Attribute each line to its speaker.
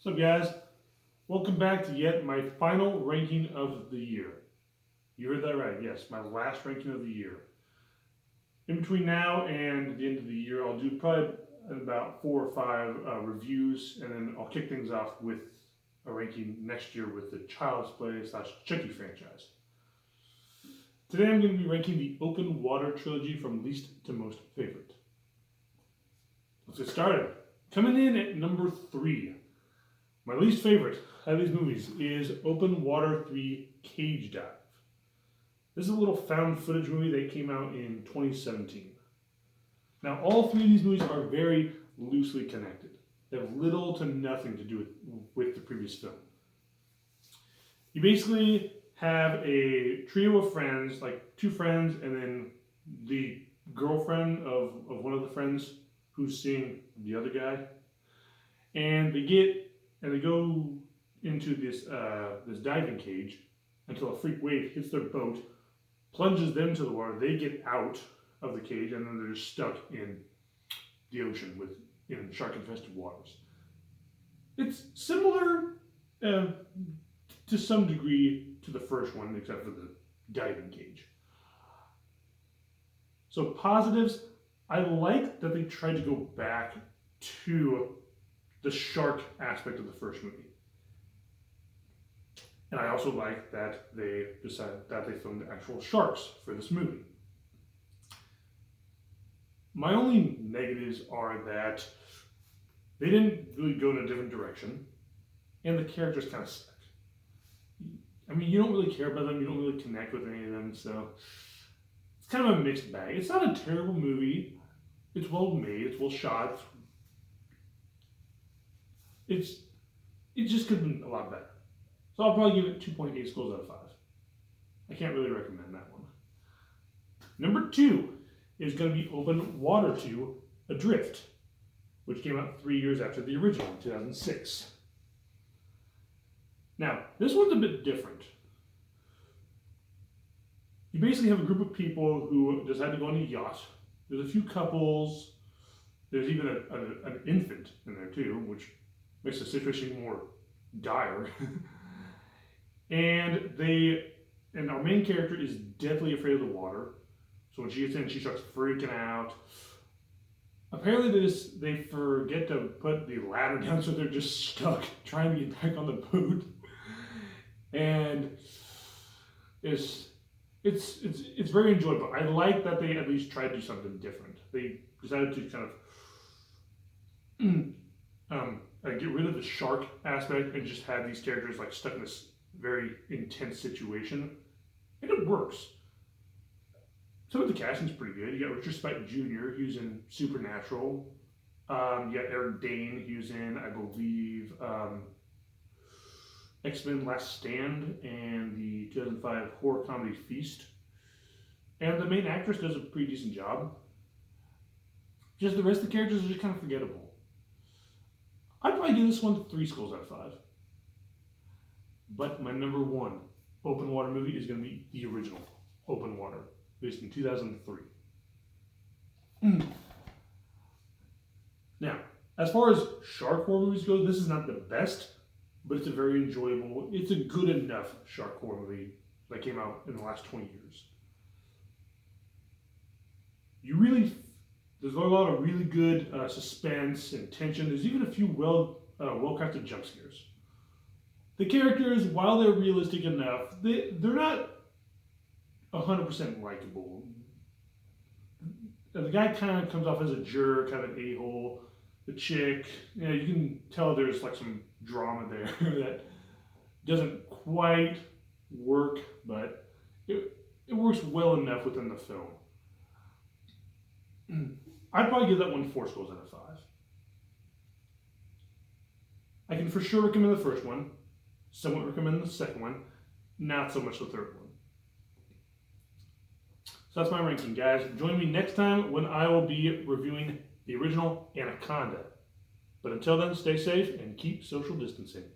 Speaker 1: What's up, guys? Welcome back to yet my final ranking of the year. You heard that right, yes, my last ranking of the year. In between now and the end of the year, I'll do probably about 4 or 5 reviews, and then I'll kick things off with a ranking next year with the Child's Play / Chucky franchise. Today I'm going to be ranking the Open Water trilogy from least to most favorite. Let's get started. Coming in at number 3. My least favorite out of these movies is Open Water 3 Cage Dive. This is a little found footage movie that came out in 2017. Now, all 3 of these movies are very loosely connected. They have little to nothing to do with the previous film. You basically have a trio of friends, like 2 friends, and then the girlfriend of one of the friends who's seeing the other guy. And they go into this diving cage until a freak wave hits their boat, plunges them to the water. They get out of the cage, and then they're just stuck in the ocean in shark-infested waters. It's similar to some degree to the first one, except for the diving cage. So positives, I like that they tried to go back to the shark aspect of the first movie. And I also like that they decided that they filmed actual sharks for this movie. My only negatives are that they didn't really go in a different direction, and the characters kind of suck. I mean, you don't really care about them, you don't really connect with any of them, so it's kind of a mixed bag. It's not a terrible movie. It's well made, it's well shot. It just could have been a lot better. So I'll probably give it 2.8 skulls out of 5. I can't really recommend that one. Number 2 is going to be Open Water 2 Adrift, which came out 3 years after the original, in 2006. Now, this one's a bit different. You basically have a group of people who decide to go on a yacht. There's a few couples. There's even an infant in there too, which makes the situation more dire. and our main character is deathly afraid of the water. So when she gets in, she starts freaking out. Apparently they forget to put the ladder down, so they're just stuck trying to get back on the boat. And it's very enjoyable. I like that they at least tried to do something different. They decided to kind of get rid of the shark aspect and just have these characters like stuck in this very intense situation, and it works. Some of the casting's pretty good. You got Richard Speight Jr., who's in Supernatural. You got Eric Dane, who's in, I believe, X-Men Last Stand and the 2005 horror comedy Feast. And the main actress does a pretty decent job. Just the rest of the characters are just kind of forgettable. I'd probably give this one 3 skulls out of 5. But my number 1 open water movie is going to be the original Open Water, released in 2003. Now, as far as shark horror movies go, this is not the best, but it's a very enjoyable, it's a good enough shark horror movie that came out in the last 20 years. There's a lot of really good suspense and tension. There's even a few well-crafted jump scares. The characters, while they're realistic enough, they're not 100% likable. The guy kind of comes off as a jerk, kind of an a-hole. The chick, you can tell there's like some drama there that doesn't quite work, but it works well enough within the film. I'd probably give that one 4 skulls out of 5. I can for sure recommend the first one, somewhat recommend the second one, not so much the third one. So that's my ranking, guys. Join me next time when I will be reviewing the original Anaconda. But until then, stay safe and keep social distancing.